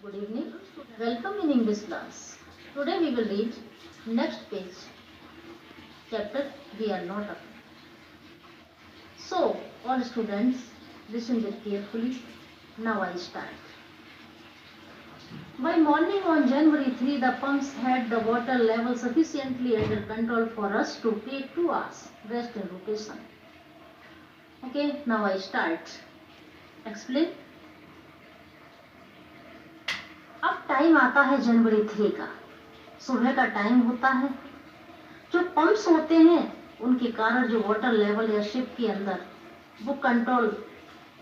Good evening. Welcome in English class. Today we will read next page, chapter We Are Not Alone. So, all students, listen very carefully. Now I start. By morning on January 3, the pumps had the water level sufficiently under control for us to take 2 hours rest in rotation. Okay, now I start. Explain. अब time आता है जनवरी 3 का, सुबह का time होता है। जो pumps होते हैं उनके कारण जो वाटर लेवल या शिप के अंदर वो कंट्रोल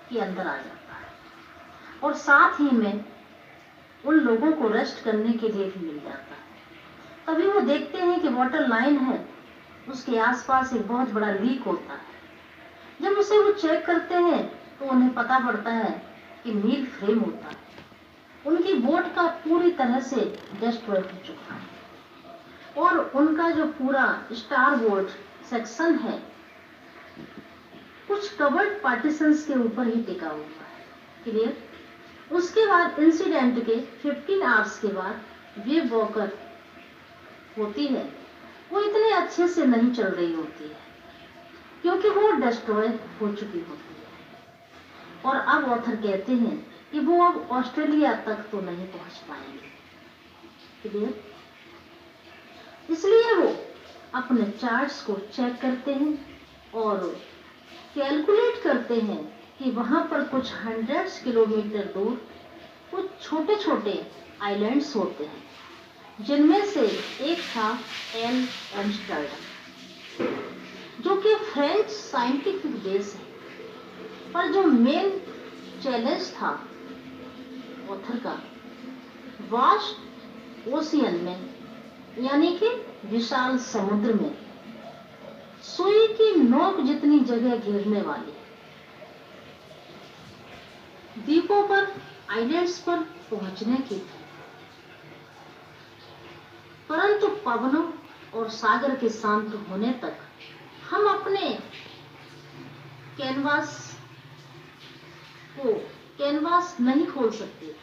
के अंदर आ जाता है और साथ ही में उन लोगों को रेस्ट करने के लिए भी मिल जाता है। तभी वो देखते हैं कि वाटर लाइन है, उसके आसपास एक बहुत बड़ा लीक होता है। जब उसे वो चेक करते हैं तो उन्हें पता पड़ता है कि नील फ्रेम होता है। उनकी बोट का पूरी तरह से डिस्ट्रॉय हो चुका है और उनका जो पूरा स्टार बोर्ड सेक्शन है कुछ कवर्ड पार्टीशंस के ऊपर ही टिका हुआ है। क्लियर? उसके बाद इंसिडेंट के 15 आवर्स के बाद वेव वॉकर होती है, वो इतने अच्छे से नहीं चल रही होती है क्योंकि वो डिस्ट्रॉय हो चुकी होती है। और अब ऑथर कहते हैं कि वो अब ऑस्ट्रेलिया तक तो नहीं पहुंच पाएंगे। क्लियर? इसलिए वो अपने चार्ट्स को चेक करते हैं और कैलकुलेट करते हैं कि वहां पर कुछ 100 किलोमीटर दूर कुछ छोटे छोटे आइलैंड्स होते हैं, जिनमें से एक था एल एम्स्टर्डम, जो कि फ्रेंच साइंटिफिक बेस है। पर जो मेन चैलेंज था ऑथर का, वास्ट ओशियन में यानी कि विशाल समुद्र में सुई की नोक जितनी जगह घेरने वाली द्वीपों पर, आइलैंड्स पर पहुंचने की थी। परंतु पवनों और सागर के शांत होने तक हम अपने कैनवास नहीं खोल सकते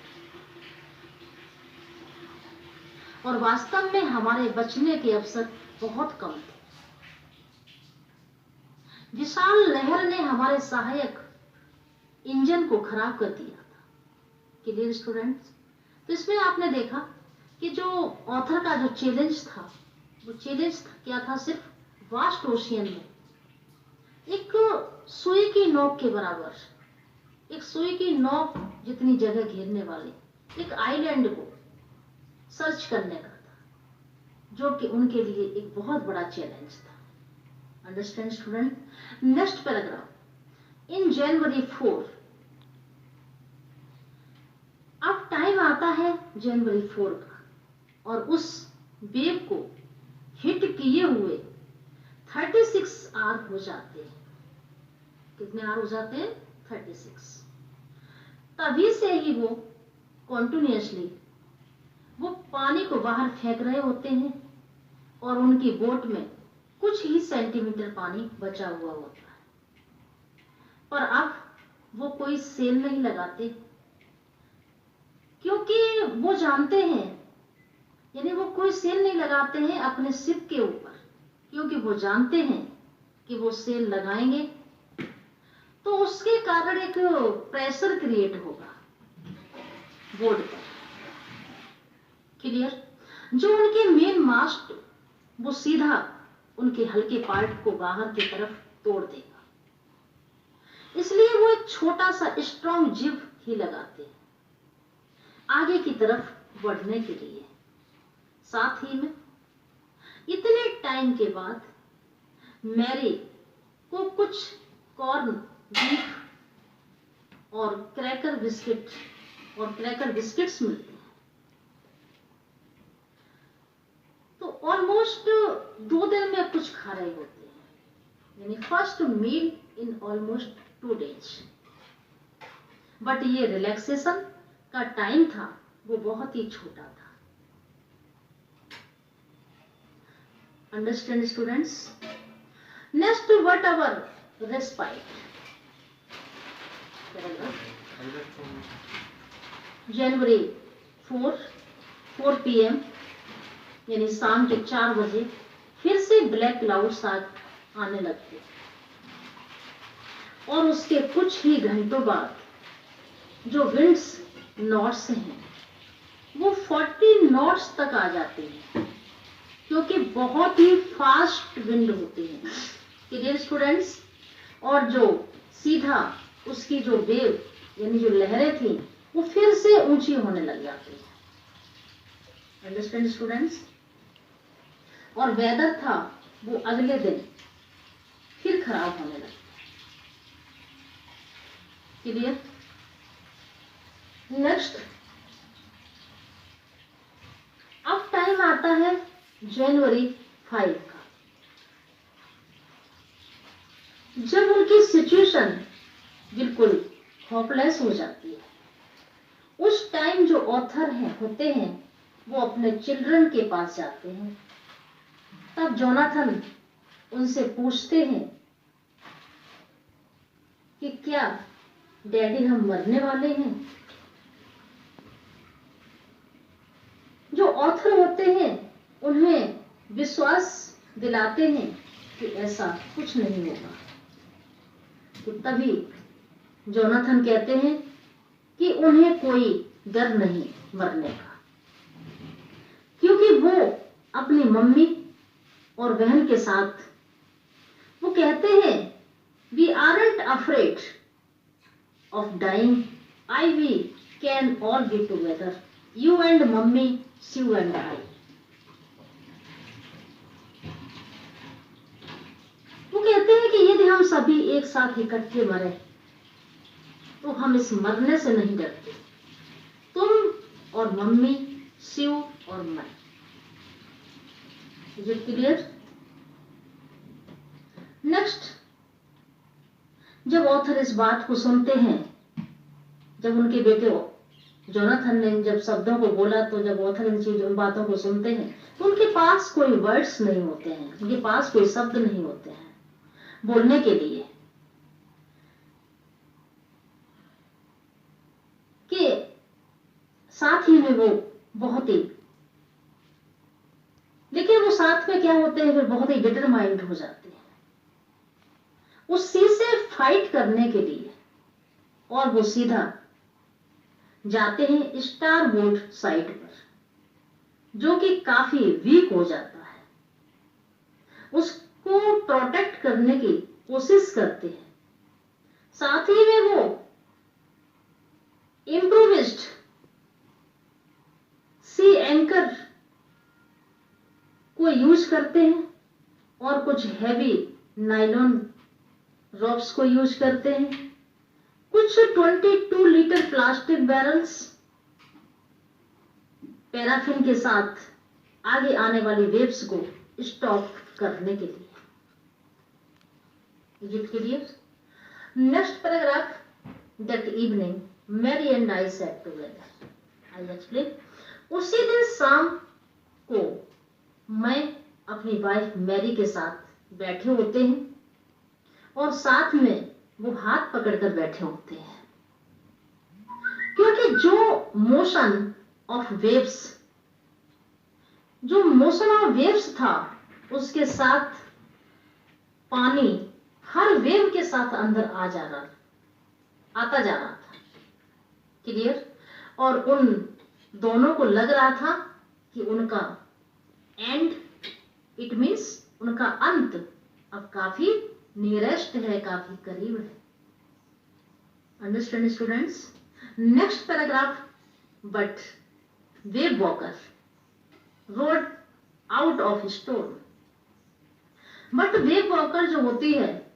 और वास्तव में हमारे बचने के अवसर बहुत कम थे। विशाल लहर ने हमारे सहायक इंजन को खराब कर दिया था। Clear students? तो इसमें आपने देखा कि जो ऑथर का जो चैलेंज था, वो चैलेंज क्या था? सिर्फ वास्ट ओशियन में एक सुई की नोक के बराबर, एक सुई की नोक जितनी जगह घेरने वाले एक आइलैंड को सर्च करने का था, जो कि उनके लिए एक बहुत बड़ा चैलेंज था। Understand student? Next paragraph. In January 4, अब टाइम आता है जनवरी 4 का और उस वेव को हिट किए हुए 36 आवर हो जाते हैं। कितने आवर हो जाते हैं? 36। तभी से ही वो कॉन्टिन्यूसली वो पानी को बाहर फेंक रहे होते हैं और उनकी बोट में कुछ ही सेंटीमीटर पानी बचा हुआ होता है। पर अब वो कोई सेल नहीं लगाते क्योंकि वो जानते हैं, यानी वो कोई सेल नहीं लगाते हैं अपने शिप के ऊपर क्योंकि वो जानते हैं कि वो सेल लगाएंगे तो उसके कारण एक प्रेशर क्रिएट होगा बोर्ड पर। क्लियर? जो उनके मेन मास्ट वो सीधा उनके हल्के पार्ट को बाहर की तरफ तोड़ देगा, इसलिए वो एक छोटा सा स्ट्रॉन्ग जिब ही लगाते हैं आगे की तरफ बढ़ने के लिए। साथ ही में इतने टाइम के बाद मैरी को कुछ कॉर्न बीफ और क्रैकर बिस्किट्स मिलते हैं। तो ऑलमोस्ट 2 दिन में कुछ खा रहे होते हैं, यानी first meal in almost 2 days। But ये रिलैक्सेशन का टाइम था वो बहुत ही छोटा था। Understand students? Next, what our respite. जनवरी 4 PM यानी शाम के 4 बजे फिर से ब्लैक क्लाउड्स आने लगते और उसके कुछ ही घंटों बाद जो विंड्स नॉर्थ से हैं वो 40 नॉट्स तक आ जाते हैं, क्योंकि बहुत ही फास्ट विंड होते हैं। Clear students? और जो सीधा उसकी जो वेव यानी जो लहरें थी वो फिर से ऊंची होने लग जाती है। Understand students? और वेदर था वो अगले दिन फिर खराब होने लगा। क्लियर? नेक्स्ट, अब टाइम आता है जनवरी 5 का, जब उनकी सिचुएशन बिल्कुल होपलेस हो जाती है। उस टाइम जो ऑथर होते हैं वो अपने चिल्ड्रन के पास जाते हैं। तब जोनाथन उनसे पूछते हैं कि क्या डैडी हम मरने वाले हैं? जो ऑथर होते हैं उन्हें विश्वास दिलाते हैं कि ऐसा कुछ नहीं होगा। तो तभी जोनाथन कहते हैं कि उन्हें कोई डर नहीं मरने का, क्योंकि वो अपनी मम्मी और बहन के साथ, वो कहते हैं we aren't afraid of dying. We can all be together. You and mummy, Sue and I. वो कहते हैं कि यदि हम सभी एक साथ इकट्ठे मरे तो हम इस मरने से नहीं डरते, तुम और मम्मी, शिव और मैं। Is it clear? नेक्स्ट, जब ऑथर इस बात को सुनते हैं, जब उनके बेटे जोनाथन ने जब शब्दों को बोला, तो जब ऑथर इन बातों को सुनते हैं तो उनके पास कोई वर्ड्स नहीं होते हैं, उनके पास कोई शब्द नहीं होते हैं बोलने के लिए कि साथ ही में वो बहुत ही, लेकिन वो साथ में क्या होते हैं, फिर बहुत ही डिटरमाइंड हो जाते हैं उस चीज से फाइट करने के लिए, और वो सीधा जाते हैं स्टारबोर्ड साइड पर, जो कि काफी वीक हो जाता है। उसको प्रोटेक्ट करने की कोशिश करते हैं। साथ ही में वो इम्प्रोविज्ड सी एंकर को यूज करते हैं और कुछ हैवी नाइलॉन रॉप्स को यूज करते हैं। कुछ 22 लीटर प्लास्टिक बैरल्स पैराफिन के साथ आगे आने वाली वेव्स को स्टॉप करने के लिए। Is it clear? Next paragraph. That evening, Mary and I sat together. I explain. उसी दिन शाम को मैं अपनी वाइफ मैरी के साथ बैठे होते हैं और साथ में वो हाथ पकड़कर बैठे होते हैं, क्योंकि जो मोशन ऑफ वेव्स था उसके साथ पानी हर वेव के साथ अंदर आता जा रहा था। क्लियर? और उन दोनों को लग रहा था कि उनका एंड, इट मीन्स उनका अंत अब काफी नियरेस्ट है, काफी करीब है। Understand students? Next paragraph. But wave walker road out of storm. But wave walker जो होती है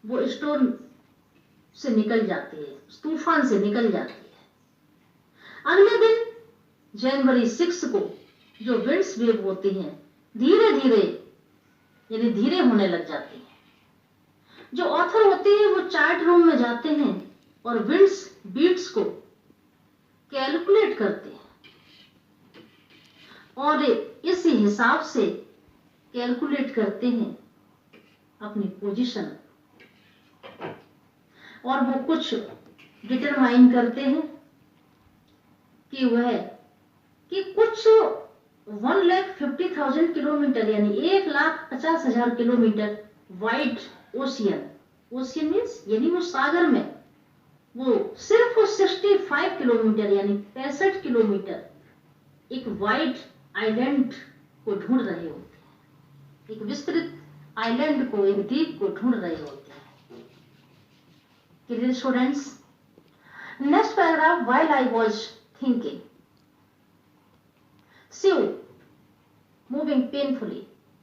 वो स्टोर्म से निकल जाती है, तूफान से निकल जाती है। अगले दिन जनवरी 6 को जो विंड्स वेव होती हैं धीरे धीरे यानी धीरे होने लग जाती है। जो ऑथर होते हैं वो चार्ट रूम में जाते हैं और विंड्स बीट्स को कैलकुलेट करते हैं और इसी हिसाब से कैलकुलेट करते हैं अपनी पोजीशन, और वो कुछ डिटरमाइन करते हैं कि वह कि कुछ 1,50,000 किलोमीटर यानी 1,50,000 kilometre wide ocean, ocean means यानी वो सागर में, वो सिर्फ 65 किलोमीटर यानी 65 किलोमीटर एक वाइड आइलैंड को ढूंढ रहे होते हैं, एक विस्तृत आइलैंड को, एक द्वीप को ढूंढ रहे होते हैं। Clear students? Next paragraph, while I was thinking, Sue, moving painfully,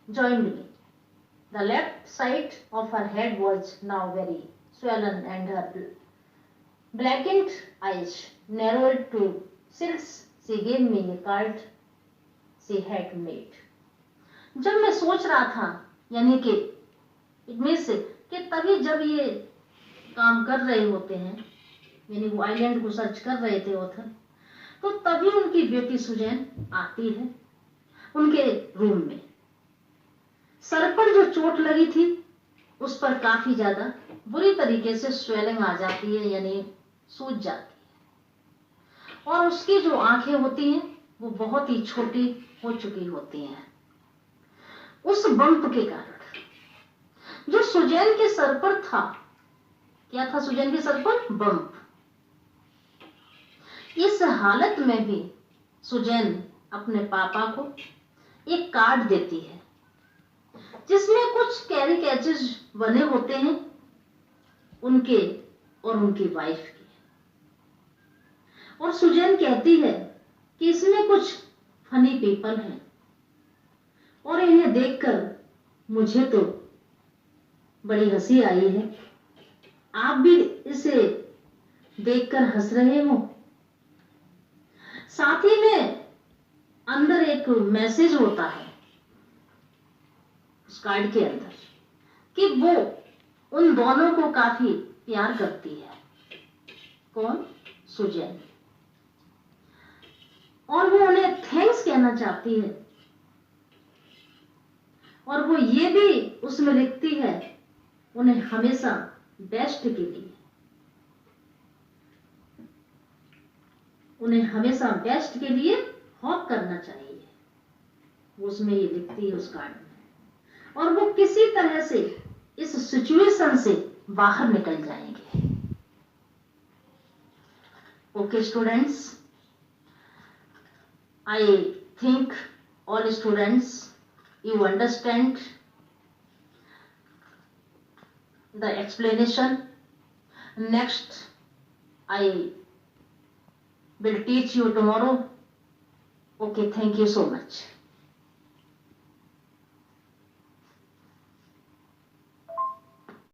joined me. The left side of her head was now very swollen and her blackened eyes narrowed to slits. She gave me a card she had made. जब मैं सोच रहा था, यानी कि इनमें से कि तभी जब ये काम कर रहे होते हैं, यानी वो आइलैंड को सर्च कर रहे थे ऑथर, तो तभी उनकी बेटी सुजैन आती है उनके रूम में। सर पर जो चोट लगी थी उस पर काफी ज्यादा बुरी तरीके से स्वेलिंग आ जाती है, यानी सूज जाती है, और उसकी जो आंखें होती हैं वो बहुत ही छोटी हो चुकी होती हैं उस बम्प के कारण जो सुजैन के सर पर था। क्या था सुजैन के सर पर? बम्प। इस हालत में भी सुजैन अपने पापा को एक कार्ड देती है जिसमें कुछ कैरिकेचर्स बने होते हैं उनके और उनकी वाइफ के, और सुजैन कहती है कि इसमें कुछ फनी पीपल हैं और इन्हें देखकर मुझे तो बड़ी हंसी आई है, आप भी इसे देखकर हंस रहे हो। साथ ही में अंदर एक मैसेज होता है उस कार्ड के अंदर कि वो उन दोनों को काफी प्यार करती है। कौन? सुजैन। और वो उन्हें थैंक्स कहना चाहती है, और वो ये भी उसमें लिखती है उन्हें हमेशा बेस्ट के लिए, उन्हें हमेशा बेस्ट के लिए होप करना चाहिए, वो उसमें ये लिखती है उस कार्ड में, और वो किसी तरह से इस सिचुएशन से बाहर निकल जाएंगे। Okay students, I think all students you understand the explanation. Next I will teach you tomorrow. Okay, thank you so much.